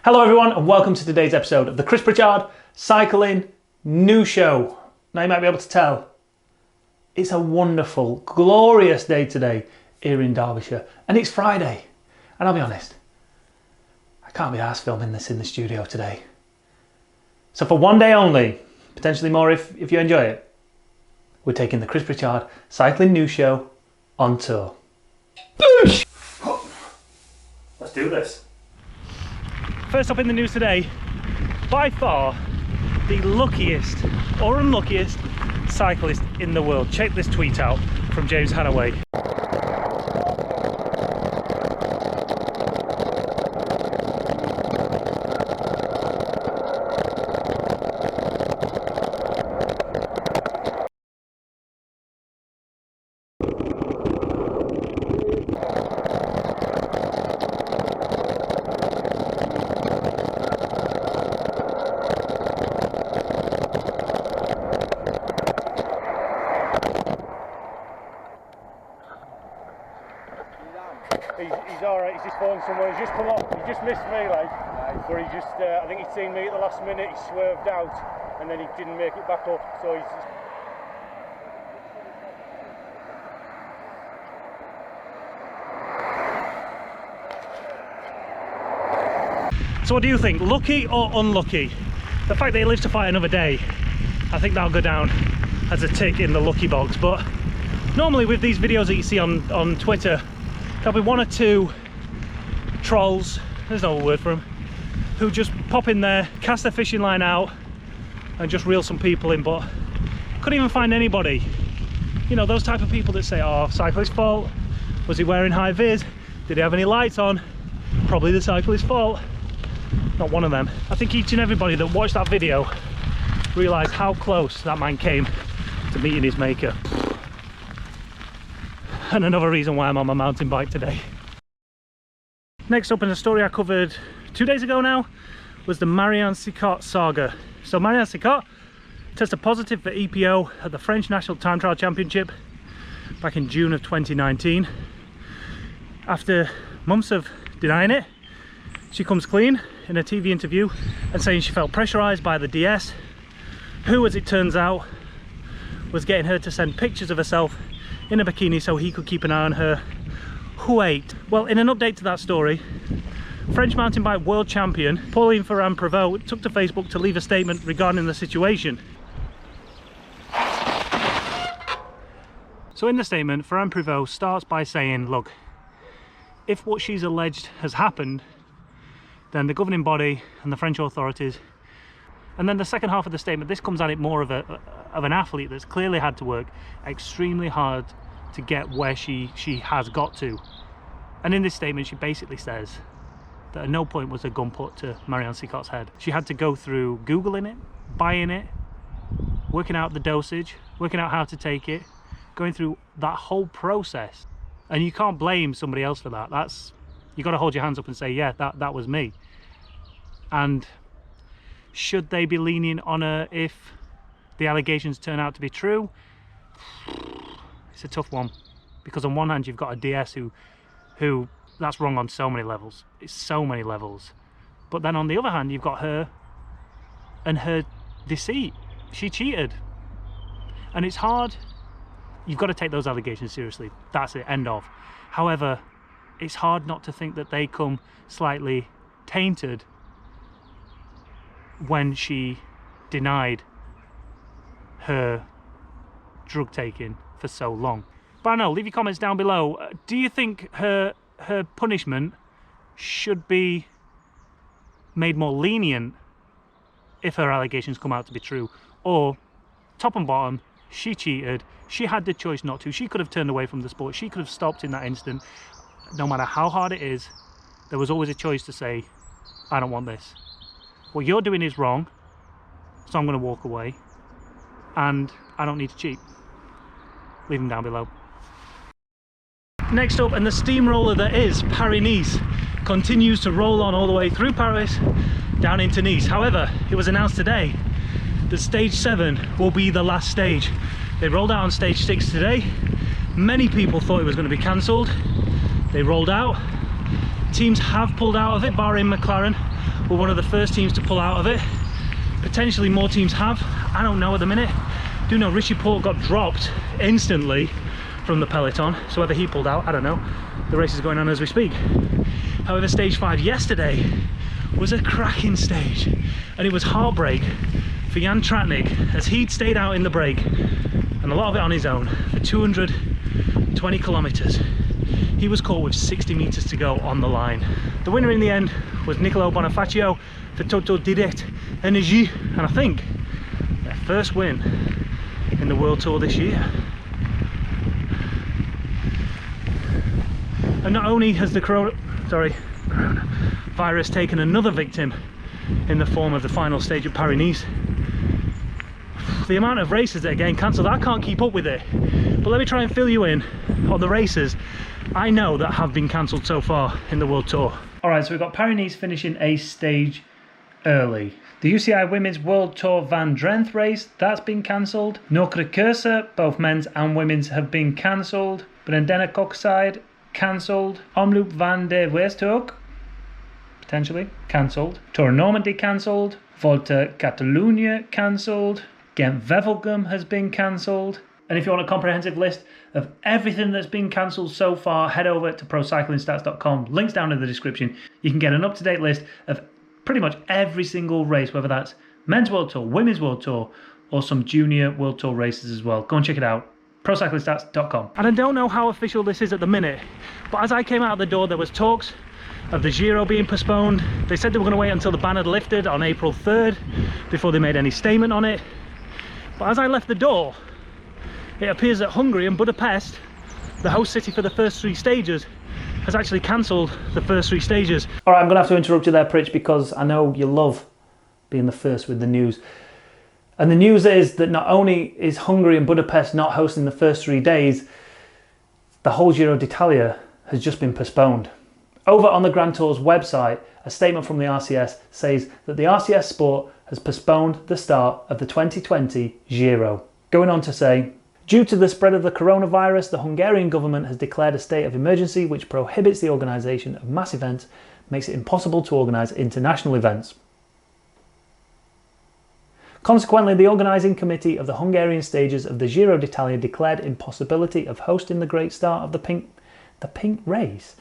Hello everyone and welcome to today's episode of the Chris Pritchard Cycling News Show. Now you might be able to tell, it's a wonderful, glorious day today here in Derbyshire and it's Friday. And I'll be honest, I can't be arsed filming this in the studio today. So for one day only, potentially more if you enjoy it, we're taking the Chris Pritchard Cycling News Show on tour. Boosh! Let's do this. First up in the news today, by far the luckiest or unluckiest cyclist in the world. Check this tweet out from James Hannaway. He's alright, he's just phoned someone, he's just come off, he just missed me like, but he just, I think he'd seen me at the last minute, he swerved out and then he didn't make it back up, so he's just... So what do you think, lucky or unlucky? The fact that he lives to fight another day, I think that'll go down as a tick in the lucky box, but normally with these videos that you see on Twitter, there'll be one or two trolls, there's no word for them, who just pop in there, cast their fishing line out and just reel some people in, but couldn't even find anybody. You know, those type of people that say, oh, cyclist's fault, was he wearing high vis, did he have any lights on, probably the cyclist's fault. Not one of them. I think each and everybody that watched that video realised how close that man came to meeting his maker. And another reason why I'm on my mountain bike today. Next up in a story I covered 2 days ago now was the Marianne Sicot saga. So Marianne Sicot tested positive for EPO at the French National Time Trial Championship back in June of 2019. After months of denying it, she comes clean in a TV interview and saying she felt pressurised by the DS, who, as it turns out, was getting her to send pictures of herself in a bikini so he could keep an eye on her. Who ate? Well, in an update to that story, French mountain bike world champion Pauline Ferrand-Prévot took to Facebook to leave a statement regarding the situation. So in the statement, Ferrand-Prévot starts by saying, look, if what she's alleged has happened, then the governing body and the French authorities, and then the second half of the statement, this comes at it more of an athlete that's clearly had to work extremely hard to get where she has got to. And in this statement she basically says that at no point was a gun put to Marianne Sicot's head. She had to go through Googling it, buying it, working out the dosage, working out how to take it, going through that whole process. And you can't blame somebody else for that. You got to hold your hands up and say, yeah, that was me. And should they be lenient on her if the allegations turn out to be true? It's a tough one, because on one hand you've got a DS who that's wrong on so many levels. It's so many levels. But then on the other hand you've got her and her deceit. She cheated. And it's hard. You've got to take those allegations seriously. That's it, end of. However, it's hard not to think that they come slightly tainted when she denied her drug taking for so long. But I know, leave your comments down below. Do you think her punishment should be made more lenient if her allegations come out to be true? Or, top and bottom, she cheated, she had the choice not to, she could have turned away from the sport, she could have stopped in that instant. No matter how hard it is, there was always a choice to say, I don't want this. What you're doing is wrong, so I'm going to walk away, and I don't need to cheat. Leave them down below. Next up, and the steamroller that is Paris-Nice continues to roll on all the way through Paris down into Nice. However, it was announced today that stage 7 will be the last stage. They rolled out on stage 6 today. Many people thought it was going to be cancelled. They rolled out. Teams have pulled out of it, barring McLaren, were one of the first teams to pull out of it. Potentially more teams have, I don't know at the minute. Do know Richie Porte got dropped instantly from the peloton, so whether he pulled out, I don't know. The race is going on as we speak. However, stage 5 yesterday was a cracking stage, and it was heartbreak for Jan Tratnik as he'd stayed out in the break, and a lot of it on his own, for 220 kilometers. He was caught with 60 meters to go on the line. The winner in the end was Nicolo Bonifacio for Total Direct Energie, and I think their first win in the World Tour this year. And not only has the coronavirus taken another victim in the form of the final stage at Paris-Nice, the amount of races that are getting cancelled, I can't keep up with it. But let me try and fill you in on the races I know that have been cancelled so far in the World Tour. Alright, so we've got Paris-Nice finishing a stage early. The UCI Women's World Tour Van Drenthe race, that's been cancelled. Nokere Koerse, both men's and women's have been cancelled. Brendenne Kokside, cancelled. Omloop van de Westhoek, potentially, cancelled. Tour Normandy cancelled. Volta Catalunya cancelled. Gent-Wevelgem has been cancelled. And if you want a comprehensive list of everything that's been cancelled so far, head over to procyclingstats.com. Links down in the description. You can get an up-to-date list of pretty much every single race, whether that's men's World Tour, women's World Tour, or some junior World Tour races as well. Go and check it out. procyclingstats.com. And I don't know how official this is at the minute, but as I came out the door, there was talks of the Giro being postponed. They said they were going to wait until the ban had lifted on April 3rd before they made any statement on it. But as I left the door, it appears that Hungary and Budapest, the host city for the first 3 stages, has actually cancelled the first 3 stages. Alright, I'm going to have to interrupt you there, Pritch, because I know you love being the first with the news. And the news is that not only is Hungary and Budapest not hosting the first 3 days, the whole Giro d'Italia has just been postponed. Over on the Grand Tour's website, a statement from the RCS says that the RCS Sport has postponed the start of the 2020 Giro. Going on to say, due to the spread of the coronavirus, the Hungarian government has declared a state of emergency which prohibits the organisation of mass events, makes it impossible to organise international events. Consequently, the organising committee of the Hungarian stages of the Giro d'Italia declared impossibility of hosting the great start of the pink race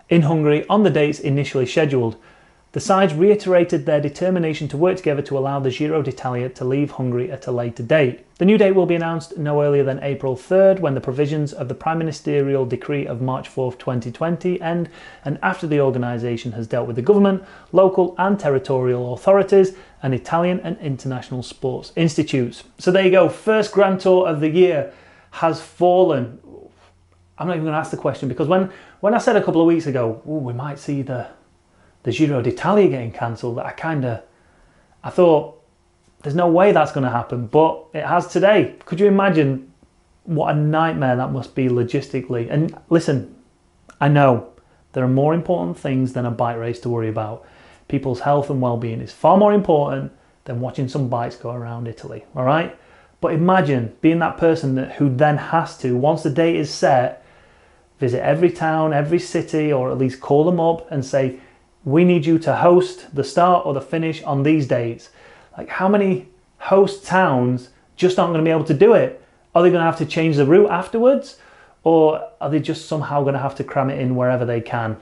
in Hungary on the dates initially scheduled. The sides reiterated their determination to work together to allow the Giro d'Italia to leave Hungary at a later date. The new date will be announced no earlier than April 3rd, when the provisions of the Prime Ministerial Decree of March 4th, 2020 end, and after the organisation has dealt with the government, local and territorial authorities, and Italian and international sports institutes. So there you go, first Grand Tour of the year has fallen. I'm not even going to ask the question, because when I said a couple of weeks ago, we might see the Giro d'Italia getting cancelled, I thought there's no way that's going to happen, but it has today. Could you imagine what a nightmare that must be logistically? And listen, I know there are more important things than a bike race to worry about. People's health and well-being is far more important than watching some bikes go around Italy, all right? But imagine being that person who then has to, once the date is set, visit every town, every city, or at least call them up and say, we need you to host the start or the finish on these dates. Like, how many host towns just aren't going to be able to do it? Are they going to have to change the route afterwards? Or are they just somehow going to have to cram it in wherever they can?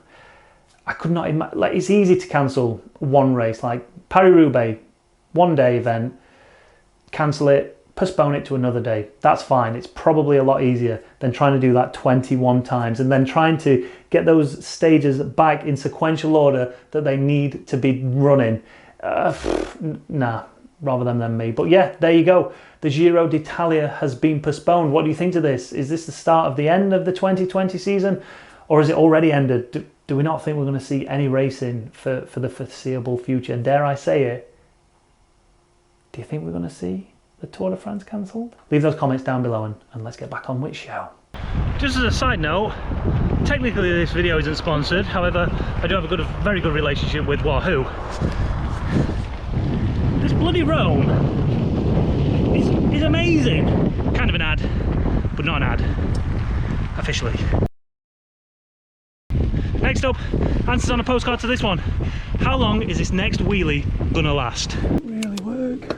I could not imagine. Like, it's easy to cancel one race, like Paris-Roubaix, 1 day event, cancel it, postpone it to another day. That's fine. It's probably a lot easier than trying to do that 21 times and then trying to get those stages back in sequential order that they need to be running. Nah, rather than me. But yeah, there you go. The Giro d'Italia has been postponed. What do you think to this? Is this the start of the end of the 2020 season, or has it already ended? Do we not think we're going to see any racing for the foreseeable future? And dare I say it, do you think we're going to see the Tour de France cancelled? Leave those comments down below and let's get back on with the show. Just as a side note, technically this video isn't sponsored, however I do have a very good relationship with Wahoo. This bloody Rome is amazing. Kind of an ad, but not an ad, officially. Next up, answers on a postcard to this one. How long is this next wheelie gonna last? Really work.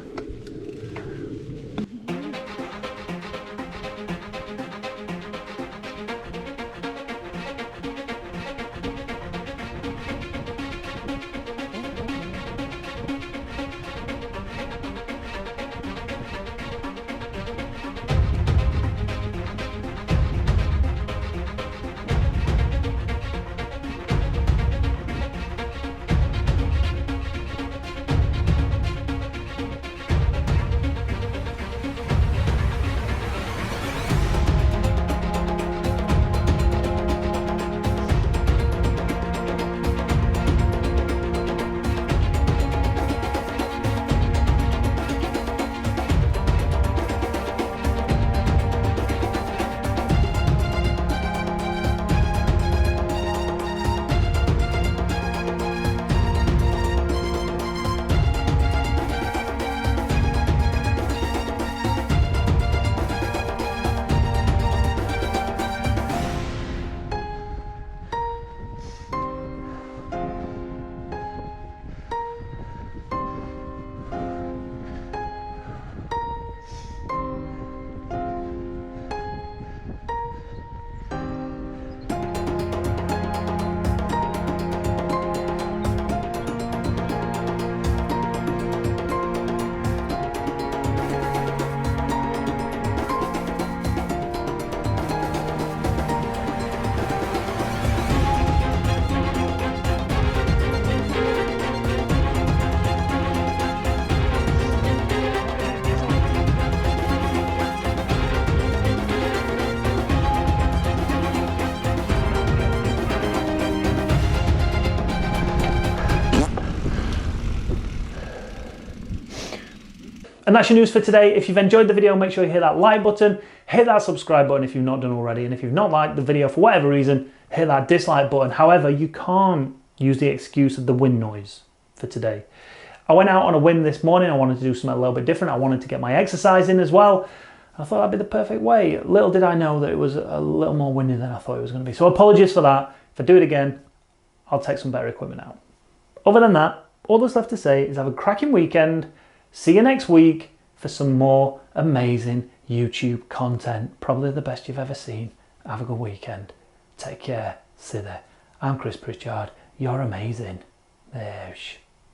And that's your news for today. If you've enjoyed the video, make sure you hit that like button, hit that subscribe button if you've not done already, and if you've not liked the video for whatever reason, hit that dislike button. However, you can't use the excuse of the wind noise for today. I went out on a whim this morning. I wanted to do something a little bit different. I wanted to get my exercise in as well. I thought that'd be the perfect way. Little did I know that it was a little more windy than I thought it was going to be. So apologies for that. If I do it again, I'll take some better equipment out. Other than that, all that's left to say is have a cracking weekend. See you next week for some more amazing YouTube content. Probably the best you've ever seen. Have a good weekend. Take care. See you there. I'm Chris Pritchard. You're amazing. There's.